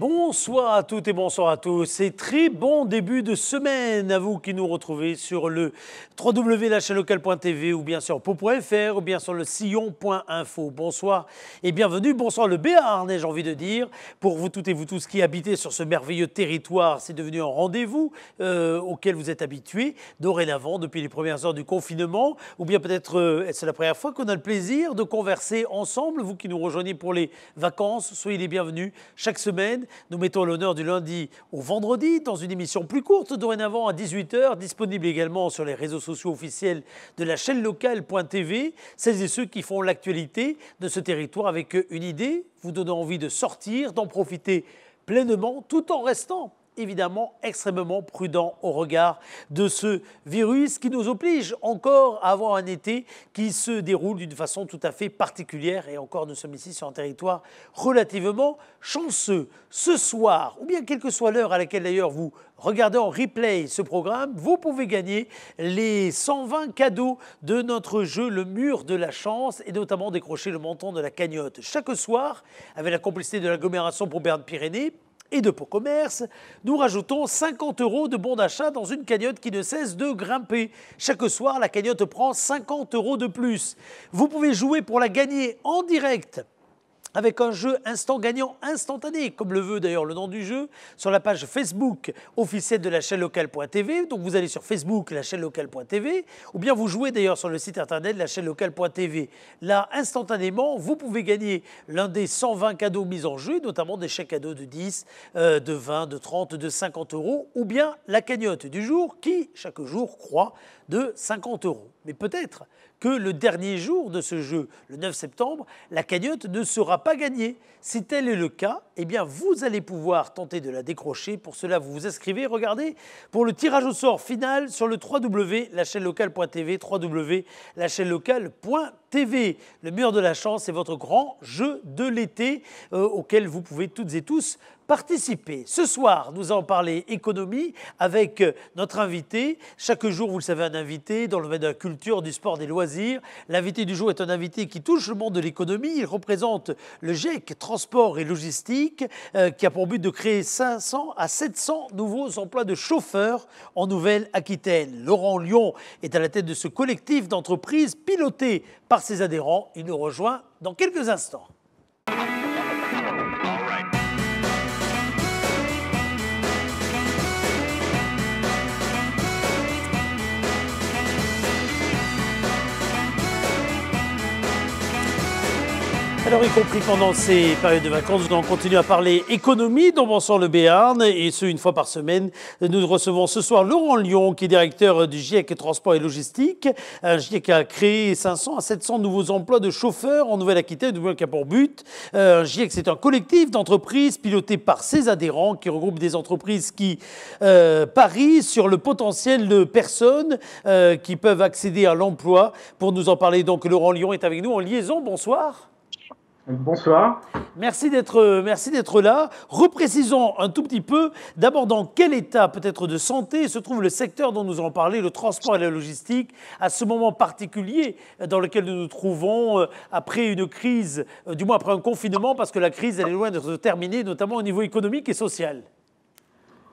Bonsoir à toutes et bonsoir à tous. Et très bon début de semaine à vous qui nous retrouvez sur le www.lachaîneLocale.tv ou bien sur pau.fr ou bien sur le sillon.info. Bonsoir et bienvenue. Bonsoir le Béarn, j'ai envie de dire. Pour vous toutes et vous tous qui habitez sur ce merveilleux territoire, c'est devenu un rendez-vous auquel vous êtes habitués dorénavant depuis les premières heures du confinement. Ou bien peut-être c'est la première fois qu'on a le plaisir de converser ensemble. Vous qui nous rejoignez pour les vacances, soyez les bienvenus chaque semaine. Nous mettons à l'honneur du lundi au vendredi dans une émission plus courte, dorénavant à 18h, disponible également sur les réseaux sociaux officiels de la chaîne locale.tv. Celles et ceux qui font l'actualité de ce territoire avec une idée, vous donnant envie de sortir, d'en profiter pleinement, tout en restant évidemment extrêmement prudent au regard de ce virus qui nous oblige encore à avoir un été qui se déroule d'une façon tout à fait particulière. Et encore, nous sommes ici sur un territoire relativement chanceux. Ce soir, ou bien quelle que soit l'heure à laquelle d'ailleurs vous regardez en replay ce programme, vous pouvez gagner les 120 cadeaux de notre jeu Le Mur de la Chance et notamment décrocher le montant de la cagnotte. Chaque soir, avec la complicité de l'agglomération Pau Béarn-Pyrénées et de Pau Commerce, nous rajoutons 50 € de bons d'achat dans une cagnotte qui ne cesse de grimper. Chaque soir, la cagnotte prend 50 € de plus. Vous pouvez jouer pour la gagner en direct avec un jeu instant gagnant instantané, comme le veut d'ailleurs le nom du jeu, sur la page Facebook officielle de la chaîne locale.tv. Donc vous allez sur Facebook, la chaîne locale.tv, ou bien vous jouez d'ailleurs sur le site internet la chaîne locale.tv. Là, instantanément, vous pouvez gagner l'un des 120 cadeaux mis en jeu, notamment des chèques cadeaux de 10, de 20, de 30, de 50 €, ou bien la cagnotte du jour qui, chaque jour, croît de 50 €. Mais peut-être que le dernier jour de ce jeu, le 9 septembre, la cagnotte ne sera pas gagnée. Si tel est le cas, eh bien vous allez pouvoir tenter de la décrocher. Pour cela, vous vous inscrivez, regardez, pour le tirage au sort final sur le www.lachaîneLocale.tv, www.lachaîneLocale.tv. Le Mur de la Chance est votre grand jeu de l'été auquel vous pouvez toutes et tous participer. Ce soir, nous allons parler économie avec notre invité. Chaque jour, vous le savez, un invité dans le domaine de la culture, du sport, des loisirs. L'invité du jour est un invité qui touche le monde de l'économie. Il représente le GIEC Transport et Logistique qui a pour but de créer 500 à 700 nouveaux emplois de chauffeurs en Nouvelle-Aquitaine. Laurent Lyon est à la tête de ce collectif d'entreprises piloté par ses adhérents. Il nous rejoint dans quelques instants. Alors, y compris pendant ces périodes de vacances, nous allons continuer à parler économie dans Bonsoir le Béarn, et ce, une fois par semaine. Nous recevons ce soir Laurent Lyon, qui est directeur du GIEC Transport et Logistique. Un GIEC qui a créé 500 à 700 nouveaux emplois de chauffeurs en Nouvelle-Aquitaine, du moins qui a pour but. Un GIEC, c'est un collectif d'entreprises piloté par ses adhérents, qui regroupe des entreprises qui parient sur le potentiel de personnes qui peuvent accéder à l'emploi. Pour nous en parler, donc, Laurent Lyon est avec nous en liaison. Bonsoir. Bonsoir. Merci d'être là. Reprécisons un tout petit peu, d'abord dans quel état peut-être de santé se trouve le secteur dont nous allons parler, le transport et la logistique, à ce moment particulier dans lequel nous nous trouvons après une crise, du moins après un confinement, parce que la crise elle est loin d'être terminée, notamment au niveau économique et social.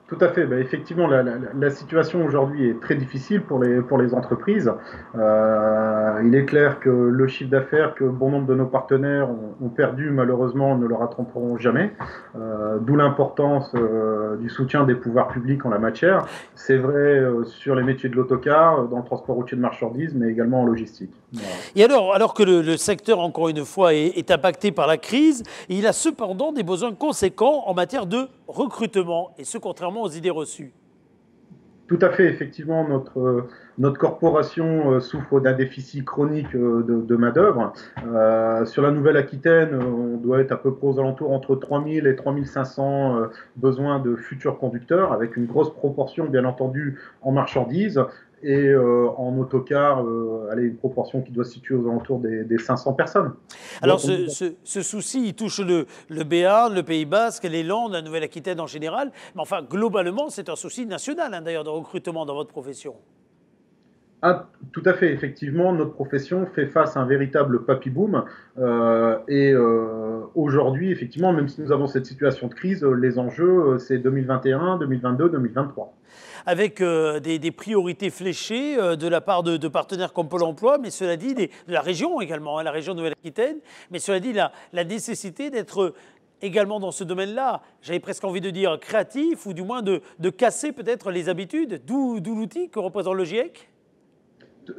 Tout à fait. Effectivement, la situation aujourd'hui est très difficile pour les entreprises. Il est clair que le chiffre d'affaires que bon nombre de nos partenaires ont perdu, malheureusement, ne le rattraperont jamais. D'où l'importance du soutien des pouvoirs publics en la matière. C'est vrai sur les métiers de l'autocar, dans le transport routier de marchandises, mais également en logistique. Voilà. Et alors que le secteur, encore une fois, est impacté par la crise, il a cependant des besoins conséquents en matière de recrutement, et ce, contrairement aux idées reçues. Tout à fait, effectivement, notre corporation souffre d'un déficit chronique de main-d'œuvre. Sur la Nouvelle-Aquitaine, on doit être à peu près aux alentours entre 3000 et 3500 besoins de futurs conducteurs, avec une grosse proportion, bien entendu, en marchandises. Et en autocar, une proportion qui doit se situer aux alentours des 500 personnes. Alors ce souci, il touche le Béarn, le Pays Basque, les Landes, la Nouvelle-Aquitaine en général. Mais enfin, globalement, c'est un souci national, d'ailleurs, de recrutement dans votre profession. Ah, tout à fait. Effectivement, notre profession fait face à un véritable papy boom. Aujourd'hui, effectivement, même si nous avons cette situation de crise, les enjeux, c'est 2021, 2022, 2023. Avec des priorités fléchées de la part de partenaires comme Pôle emploi, mais cela dit, de la région également, hein, la région de Nouvelle-Aquitaine, mais cela dit, la nécessité d'être également dans ce domaine-là, j'avais presque envie de dire créatif, ou du moins de casser peut-être les habitudes, d'où l'outil que représente le GIEC.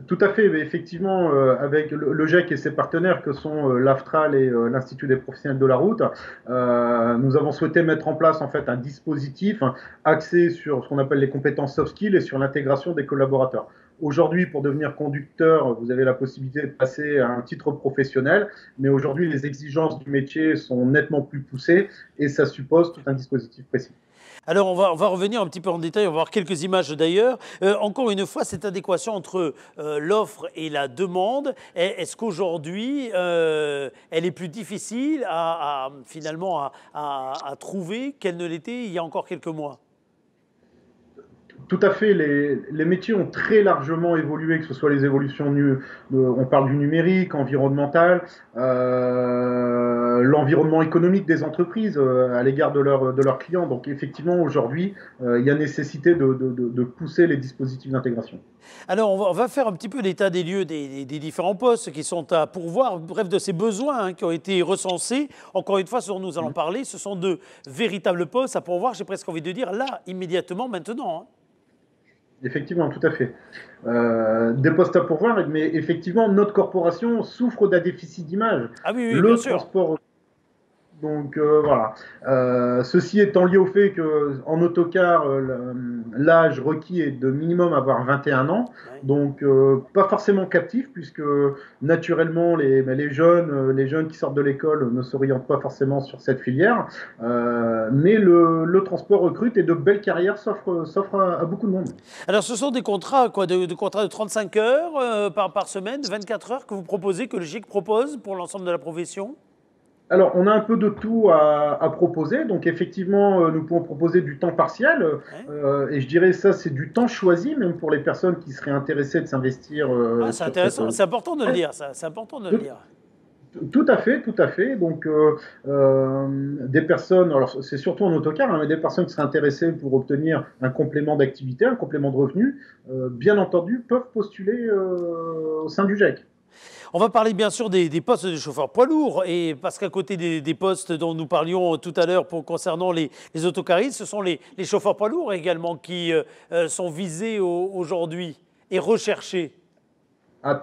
Tout à fait, mais effectivement, avec le GIEC et ses partenaires que sont l'AFTRAL et l'Institut des professionnels de la route, nous avons souhaité mettre en place en fait un dispositif axé sur ce qu'on appelle les compétences soft skills et sur l'intégration des collaborateurs. Aujourd'hui, pour devenir conducteur, vous avez la possibilité de passer à un titre professionnel, mais aujourd'hui, les exigences du métier sont nettement plus poussées et ça suppose tout un dispositif précis. Alors on va revenir un petit peu en détail, on va voir quelques images d'ailleurs. Encore une fois, cette adéquation entre l'offre et la demande, est-ce qu'aujourd'hui elle est plus difficile finalement à trouver qu'elle ne l'était il y a encore quelques mois? Tout à fait, les métiers ont très largement évolué, que ce soit les évolutions, on parle du numérique, environnemental, l'environnement économique des entreprises à l'égard de leurs clients. Donc effectivement, aujourd'hui, il y a nécessité de pousser les dispositifs d'intégration. Alors, on va faire un petit peu l'état des lieux des différents postes qui sont à pourvoir, bref, de ces besoins qui ont été recensés. Encore une fois, ce dont nous allons parler, ce sont de véritables postes à pourvoir, j'ai presque envie de dire là, immédiatement, maintenant. Effectivement, tout à fait. Des postes à pourvoir, mais effectivement, notre corporation souffre d'un déficit d'image. Ah oui, oui, bien Le sûr. transport Donc voilà. Ceci étant lié au fait qu'en autocar, l'âge requis est de minimum avoir 21 ans, Ouais. donc pas forcément captif, puisque naturellement les jeunes qui sortent de l'école ne s'orientent pas forcément sur cette filière, mais le transport recrute et de belles carrières s'offrent à beaucoup de monde. Alors, ce sont des contrats, quoi, de contrats de 35 heures par semaine, de 24 heures que vous proposez, que le GIEC propose pour l'ensemble de la profession? Alors, on a un peu de tout à proposer. Donc, effectivement, nous pouvons proposer du temps partiel. Ouais. Et je dirais ça, c'est du temps choisi, même pour les personnes qui seraient intéressées de s'investir Ah, c'est sur cette. intéressant, c'est important de le dire, ça, c'est important de le Tout, dire. tout à fait, tout à fait. Donc, des personnes, alors c'est surtout en autocar, hein, mais des personnes qui seraient intéressées pour obtenir un complément d'activité, un complément de revenu, bien entendu, peuvent postuler au sein du GIEC. On va parler bien sûr des postes de chauffeurs poids lourds, et parce qu'à côté des postes dont nous parlions tout à l'heure concernant les autocaristes, ce sont les chauffeurs poids lourds également qui sont visés aujourd'hui et recherchés. Ah,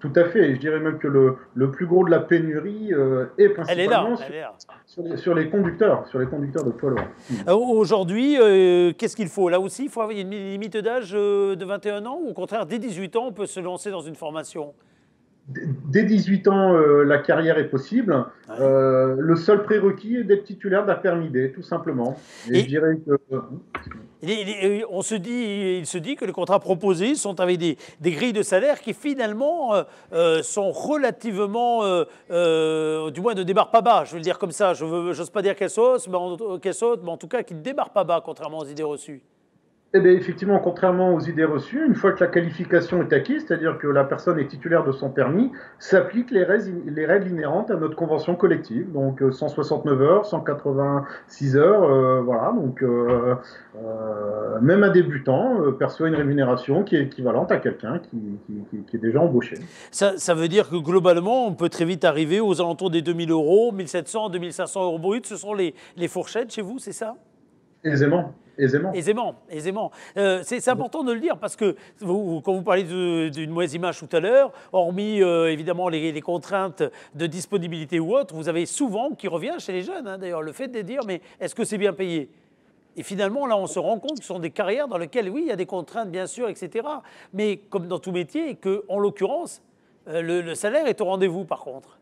tout à fait. Je dirais même que le plus gros de la pénurie est Elle est là, principalement elle est là. sur les conducteurs de poids lourds. Aujourd'hui, qu'est-ce qu'il faut? Là aussi, il faut avoir une limite d'âge de 21 ans, ou au contraire, dès 18 ans, on peut se lancer dans une formation? Dès 18 ans, la carrière est possible. Ouais. Le seul prérequis est d'être titulaire d'un permis D, tout simplement. Et je Et dirais que il se dit que les contrats proposés sont avec des grilles de salaire qui finalement sont relativement, du moins ne démarrent pas bas, je vais le dire comme ça, je n'ose pas dire qu'elles sautent, mais en tout cas qui ne démarrent pas bas, contrairement aux idées reçues. eh bien, effectivement, contrairement aux idées reçues, une fois que la qualification est acquise, c'est-à-dire que la personne est titulaire de son permis, s'appliquent les règles inhérentes à notre convention collective. Donc 169 heures, 186 heures, voilà. Donc même un débutant perçoit une rémunération qui est équivalente à quelqu'un qui est déjà embauché. Ça veut dire que globalement, on peut très vite arriver aux alentours des 2000 euros, 1700, 2500 euros bruts. Ce sont les fourchettes chez vous, c'est ça? Aisément, aisément. Aisément, aisément. C'est important de le dire parce que quand vous parlez d'une mauvaise image tout à l'heure, hormis évidemment les contraintes de disponibilité ou autres, vous avez souvent qui revient chez les jeunes, hein, d'ailleurs, le fait de dire mais est-ce que c'est bien payé? Et finalement, là, on se rend compte que ce sont des carrières dans lesquelles, oui, il y a des contraintes, bien sûr, etc. Mais comme dans tout métier, qu'en l'occurrence, le salaire est au rendez-vous, par contre.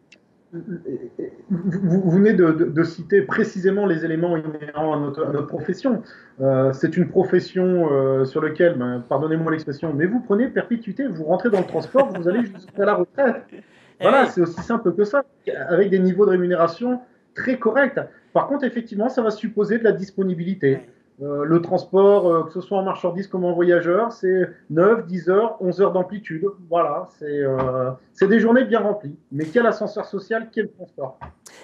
Vous venez de citer précisément les éléments inhérents à notre profession. C'est une profession sur laquelle, ben, pardonnez-moi l'expression, mais vous prenez perpétuité, vous rentrez dans le transport, vous allez jusqu'à la retraite. Eh Voilà, oui. c'est aussi simple que ça, avec des niveaux de rémunération très corrects. Par contre, effectivement, ça va supposer de la disponibilité. Le transport, que ce soit en marchandises comme en voyageurs, c'est 9, 10 heures, 11 heures d'amplitude. Voilà, c'est des journées bien remplies. Mais quel ascenseur social, quel transport?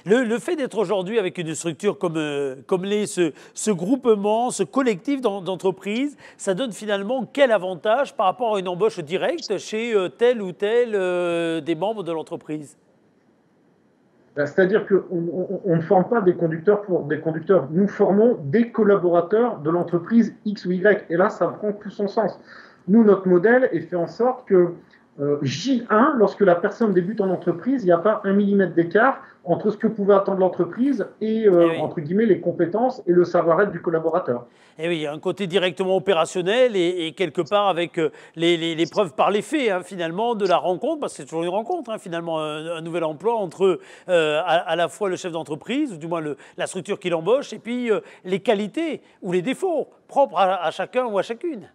Le fait d'être aujourd'hui avec une structure comme ce groupement, ce collectif d'entreprises, ça donne finalement quel avantage par rapport à une embauche directe chez tel ou tel des membres de l'entreprise? C'est-à-dire qu'on ne forme pas des conducteurs pour des conducteurs. Nous formons des collaborateurs de l'entreprise X ou Y. Et là, ça prend tout son sens. Nous, notre modèle est fait en sorte que J1, lorsque la personne débute en entreprise, il n'y a pas 1 millimètre d'écart entre ce que pouvait attendre l'entreprise et, Oui. entre guillemets, les compétences et le savoir-être du collaborateur. Et oui, il y a un côté directement opérationnel et quelque part avec les preuves par les faits, hein, finalement, de la rencontre, parce que c'est toujours une rencontre, hein, finalement, un nouvel emploi entre à la fois le chef d'entreprise, ou du moins la structure qui l'embauche, et puis les qualités ou les défauts propres à chacun ou à chacune.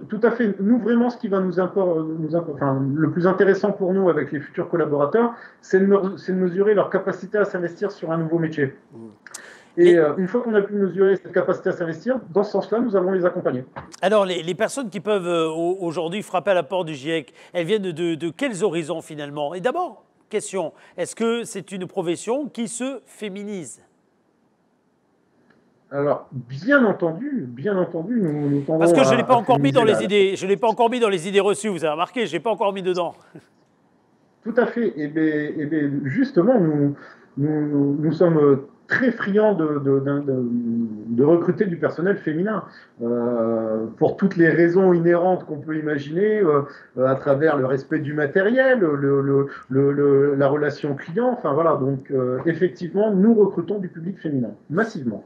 Tout à fait. Nous, vraiment, ce qui va le plus intéressant pour nous avec les futurs collaborateurs, c'est de mesurer leur capacité à s'investir sur un nouveau métier. Et une fois qu'on a pu mesurer cette capacité à s'investir, dans ce sens-là, nous allons les accompagner. Alors, les personnes qui peuvent aujourd'hui frapper à la porte du GIEC, elles viennent de quels horizons finalement? Et d'abord, question, est-ce que c'est une profession qui se féminise? Alors, bien entendu, nous tendons Parce que je ne l'ai pas encore mis dans les idées. idées, je l'ai pas encore mis dans les idées reçues, vous avez remarqué, je l'ai pas encore mis dedans. Tout à fait. Justement, nous sommes très friands de recruter du personnel féminin pour toutes les raisons inhérentes qu'on peut imaginer à travers le respect du matériel, la relation client. Enfin voilà, donc effectivement, nous recrutons du public féminin massivement.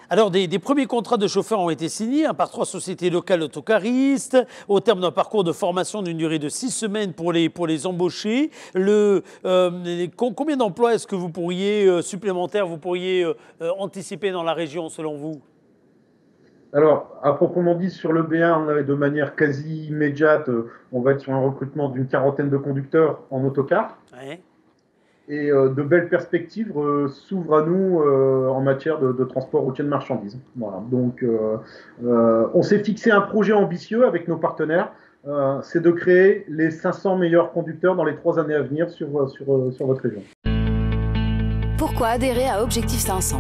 Alors, des premiers contrats de chauffeurs ont été signés par 3 sociétés locales autocaristes, au terme d'un parcours de formation d'une durée de 6 semaines pour les embaucher. Combien d'emplois est-ce que vous pourriez supplémentaires, vous pourriez anticiper dans la région, selon vous? Alors, à proprement dit, sur le B1, de manière quasi immédiate, on va être sur un recrutement d'une 40aine de conducteurs en autocar. Ouais. Et de belles perspectives s'ouvrent à nous en matière de transport routier de marchandises. Voilà. Donc, on s'est fixé un projet ambitieux avec nos partenaires, c'est de créer les 500 meilleurs conducteurs dans les 3 années à venir sur votre région. Pourquoi adhérer à Objectif 500?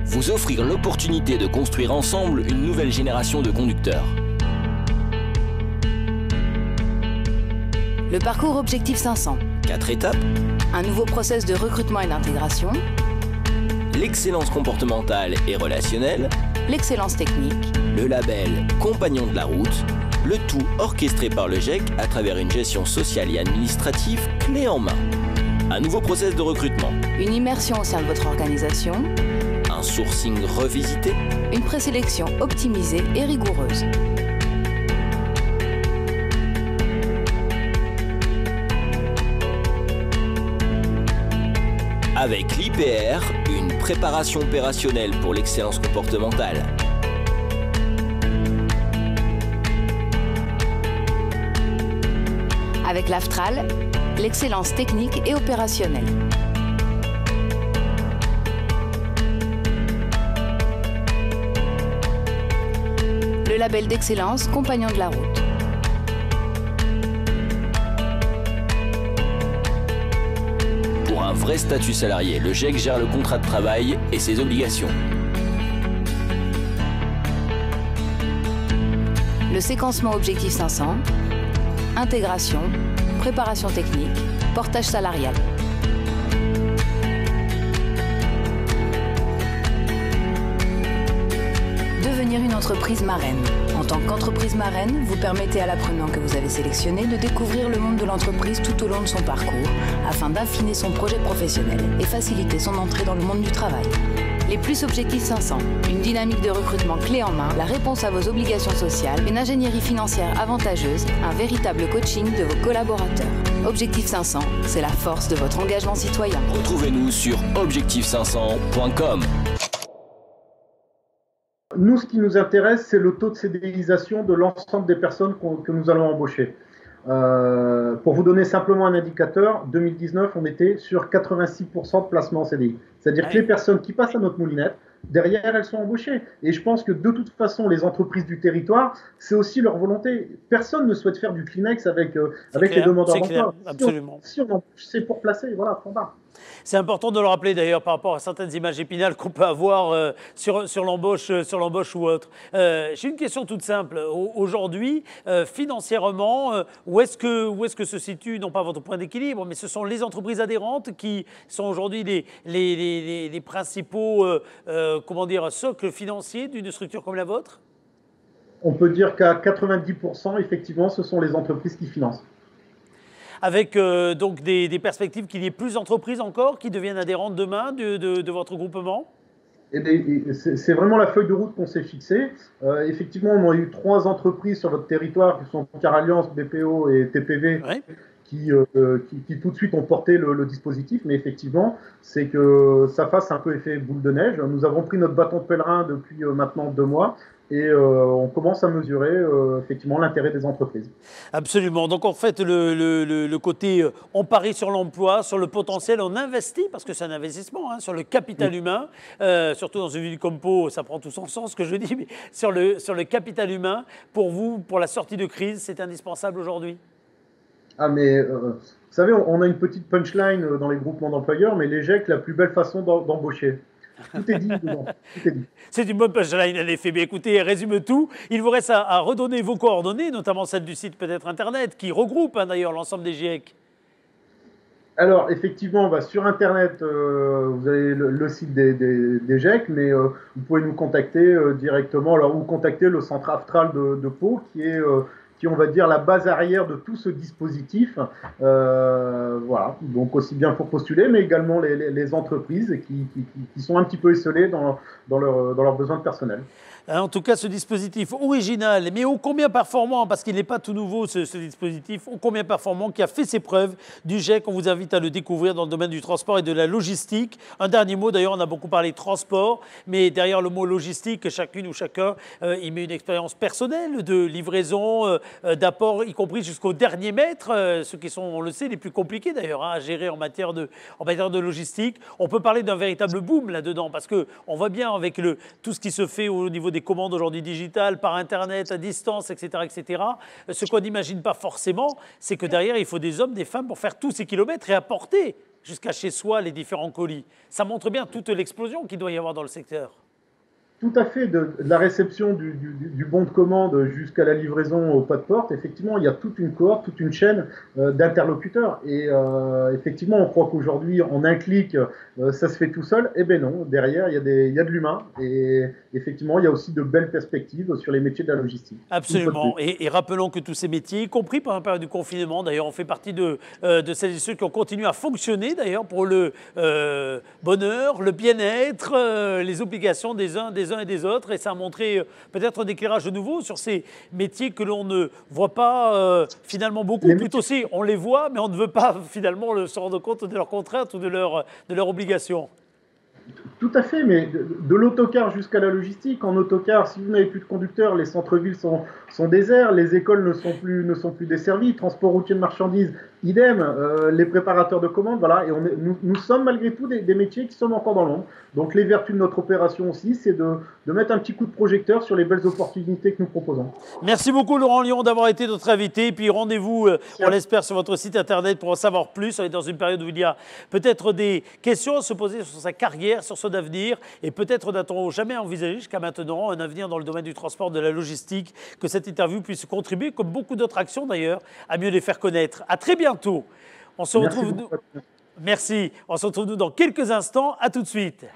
Vous offrir l'opportunité de construire ensemble une nouvelle génération de conducteurs. Le parcours Objectif 500. 4 étapes. Un nouveau process de recrutement et d'intégration. L'excellence comportementale et relationnelle. L'excellence technique. Le label Compagnon de la route. Le tout orchestré par le GIEC à travers une gestion sociale et administrative clé en main. Un nouveau process de recrutement. Une immersion au sein de votre organisation. Un sourcing revisité. Une présélection optimisée et rigoureuse. Avec l'IPR, une préparation opérationnelle pour l'excellence comportementale. Avec l'AFTRAL, l'excellence technique et opérationnelle. Le label d'excellence Compagnon de la route. Pour un vrai statut salarié, le GIEC gère le contrat de travail et ses obligations. Le séquencement Objectif 500, intégration, préparation technique, portage salarial. Devenir une entreprise marraine. En tant qu'entreprise marraine, vous permettez à l'apprenant que vous avez sélectionné de découvrir le monde de l'entreprise tout au long de son parcours, afin d'affiner son projet professionnel et faciliter son entrée dans le monde du travail. Les plus Objectifs 500, une dynamique de recrutement clé en main, la réponse à vos obligations sociales, une ingénierie financière avantageuse, un véritable coaching de vos collaborateurs. Objectif 500, c'est la force de votre engagement citoyen. Retrouvez-nous sur objectif500.com. Nous, ce qui nous intéresse, c'est le taux de CDIsation de l'ensemble des personnes que nous allons embaucher. Pour vous donner simplement un indicateur, 2019, on était sur 86% de placements en CDI. C'est-à-dire que les personnes qui passent à notre moulinette, derrière, elles sont embauchées. Et je pense que de toute façon, les entreprises du territoire, c'est aussi leur volonté. Personne ne souhaite faire du Kleenex avec les demandeurs d'emploi. Absolument. Si on embauche, c'est pour placer, voilà, point barre. C'est important de le rappeler d'ailleurs par rapport à certaines images épinales qu'on peut avoir sur l'embauche ou autre. J'ai une question toute simple. Aujourd'hui, financièrement, où est-ce que se situe, non pas votre point d'équilibre, mais ce sont les entreprises adhérentes qui sont aujourd'hui les principaux socles financiers d'une structure comme la vôtre? On peut dire qu'à 90%, effectivement, ce sont les entreprises qui financent. Avec donc des perspectives qu'il y ait plus d'entreprises encore qui deviennent adhérentes demain de votre groupement? C'est vraiment la feuille de route qu'on s'est fixée. Effectivement, on a eu 3 entreprises sur votre territoire qui sont Car Alliance, BPO et TPV, ouais, qui tout de suite ont porté le dispositif. Mais effectivement, c'est que ça fasse un peu effet boule de neige. Nous avons pris notre bâton de pèlerin depuis maintenant 2 mois. Et on commence à mesurer effectivement l'intérêt des entreprises. Absolument. Donc en fait, le côté on parie sur l'emploi, sur le potentiel, on investit, parce que c'est un investissement, hein, sur le capital humain, surtout dans une ville comme Pau, ça prend tout son sens ce que je dis, mais sur le capital humain, pour vous, pour la sortie de crise, c'est indispensable aujourd'hui? Ah mais vous savez, on a une petite punchline dans les groupements d'employeurs, mais les GEC, la plus belle façon d'embaucher. Tout est dit dedans. C'est une bonne punchline, en effet. Mais écoutez, résume tout. Il vous reste à redonner vos coordonnées, notamment celles du site peut-être Internet, qui regroupe d'ailleurs l'ensemble des GIEC. Alors, effectivement, sur Internet, vous avez le site des GIEC, mais vous pouvez nous contacter directement, ou contacter le centre Aftral de Pau, qui, on va dire, la base arrière de tout ce dispositif. Voilà, donc aussi bien pour postuler, mais également les entreprises qui sont un petit peu esselées dans leurs besoins personnels. En tout cas, ce dispositif original, mais ô combien performant, parce qu'il n'est pas tout nouveau ce dispositif, ô combien performant, qui a fait ses preuves du GIEC. On vous invite à le découvrir dans le domaine du transport et de la logistique. Un dernier mot, d'ailleurs, on a beaucoup parlé de transport, mais derrière le mot logistique, chacune ou chacun y met une expérience personnelle de livraison, d'apport, y compris jusqu'au dernier mètre, ceux qui sont, on le sait, les plus compliqués d'ailleurs à gérer en matière de logistique. On peut parler d'un véritable boom là-dedans, parce qu'on voit bien avec tout ce qui se fait au niveau des commandes aujourd'hui digitales, par Internet, à distance, etc., etc. Ce qu'on n'imagine pas forcément, c'est que derrière, il faut des hommes, des femmes pour faire tous ces kilomètres et apporter jusqu'à chez soi les différents colis. Ça montre bien toute l'explosion qu'il doit y avoir dans le secteur. Tout à fait, de la réception du bon de commande jusqu'à la livraison au pas de porte, effectivement, il y a toute une cohorte, toute une chaîne d'interlocuteurs. Et effectivement, on croit qu'aujourd'hui, en un clic, ça se fait tout seul. Eh bien non, derrière, il y a de l'humain. Et effectivement, il y a aussi de belles perspectives sur les métiers de la logistique. Absolument. Et rappelons que tous ces métiers, y compris pendant la période du confinement, d'ailleurs, on fait partie de celles et ceux qui ont continué à fonctionner, d'ailleurs, pour le bonheur, le bien-être, les obligations des uns et des autres, et ça a montré peut-être un éclairage nouveau sur ces métiers que l'on ne voit pas finalement beaucoup. Plutôt si on les voit, mais on ne veut pas finalement se rendre compte de leurs contraintes ou de leurs obligations. Tout à fait, mais de l'autocar jusqu'à la logistique. En autocar, si vous n'avez plus de conducteurs, les centres-villes sont déserts, les écoles ne sont plus desservies, transport routier de marchandises, idem, les préparateurs de commandes, voilà. Et nous sommes malgré tout des métiers qui sommes encore dans l'ombre. Donc les vertus de notre opération aussi, c'est de mettre un petit coup de projecteur sur les belles opportunités que nous proposons. Merci beaucoup Laurent Lyon d'avoir été notre invité. Et puis rendez-vous, on l'espère, sur votre site internet pour en savoir plus. On est dans une période où il y a peut-être des questions à se poser sur sa carrière, sur son avenir, et peut-être n'a-t-on jamais envisagé jusqu'à maintenant un avenir dans le domaine du transport, de la logistique, que cette interview puisse contribuer, comme beaucoup d'autres actions d'ailleurs, à mieux les faire connaître. À très bientôt. On se retrouve. Merci. On se retrouve dans quelques instants. À tout de suite.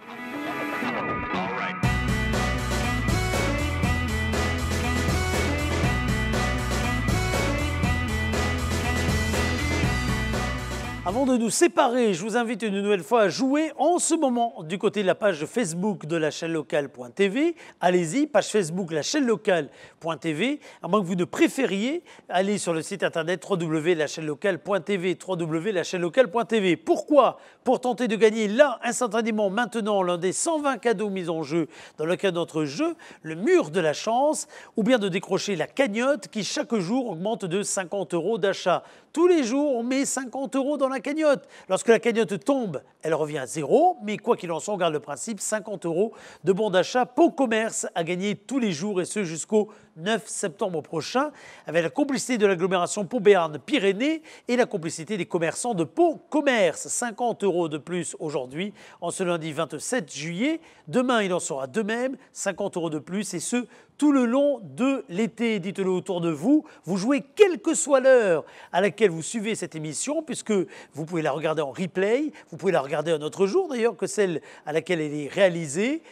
Avant de nous séparer, je vous invite une nouvelle fois à jouer en ce moment du côté de la page Facebook de la chaîne locale.tv. Allez-y, page Facebook la chaîne locale.tv. À moins que vous ne préfériez aller sur le site internet www.lachaînelocale.tv, www.lachaînelocale.tv. Pourquoi? Pour tenter de gagner là, instantanément, maintenant, l'un des 120 cadeaux mis en jeu dans le cadre de notre jeu, le mur de la chance, ou bien de décrocher la cagnotte qui chaque jour augmente de 50 € d'achat. Tous les jours, on met 50 € dans la cagnotte. Lorsque la cagnotte tombe, elle revient à zéro. Mais quoi qu'il en soit, on garde le principe 50 € de bons d'achat Pau Commerce à gagner tous les jours et ce jusqu'au 9 septembre prochain avec la complicité de l'agglomération Pau-Béarn-Pyrénées et la complicité des commerçants de Pau Commerce. 50 € de plus aujourd'hui en ce lundi 27 juillet. Demain, il en sera de même. 50 € de plus et ce tout le long de l'été. Dites-le autour de vous. Vous jouez quelle que soit l'heure à laquelle vous suivez cette émission, puisque vous pouvez la regarder en replay, vous pouvez la regarder un autre jour d'ailleurs que celle à laquelle elle est réalisée.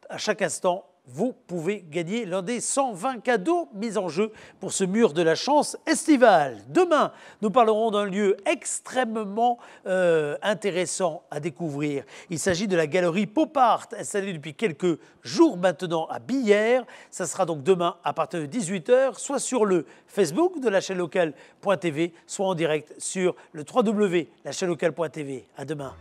À chaque instant, vous pouvez gagner l'un des 120 cadeaux mis en jeu pour ce mur de la chance estival. Demain, nous parlerons d'un lieu extrêmement intéressant à découvrir. Il s'agit de la galerie Pop Art, installée depuis quelques jours maintenant à Billère. Ça sera donc demain à partir de 18 h, soit sur le Facebook de la chaîne locale.tv, soit en direct sur le www.lachaînelocale.tv. À demain.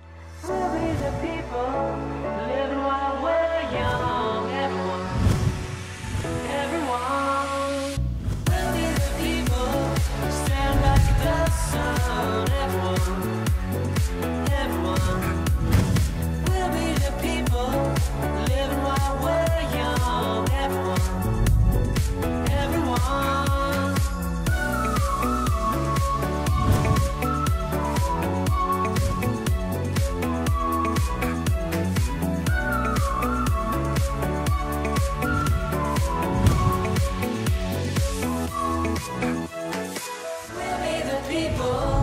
People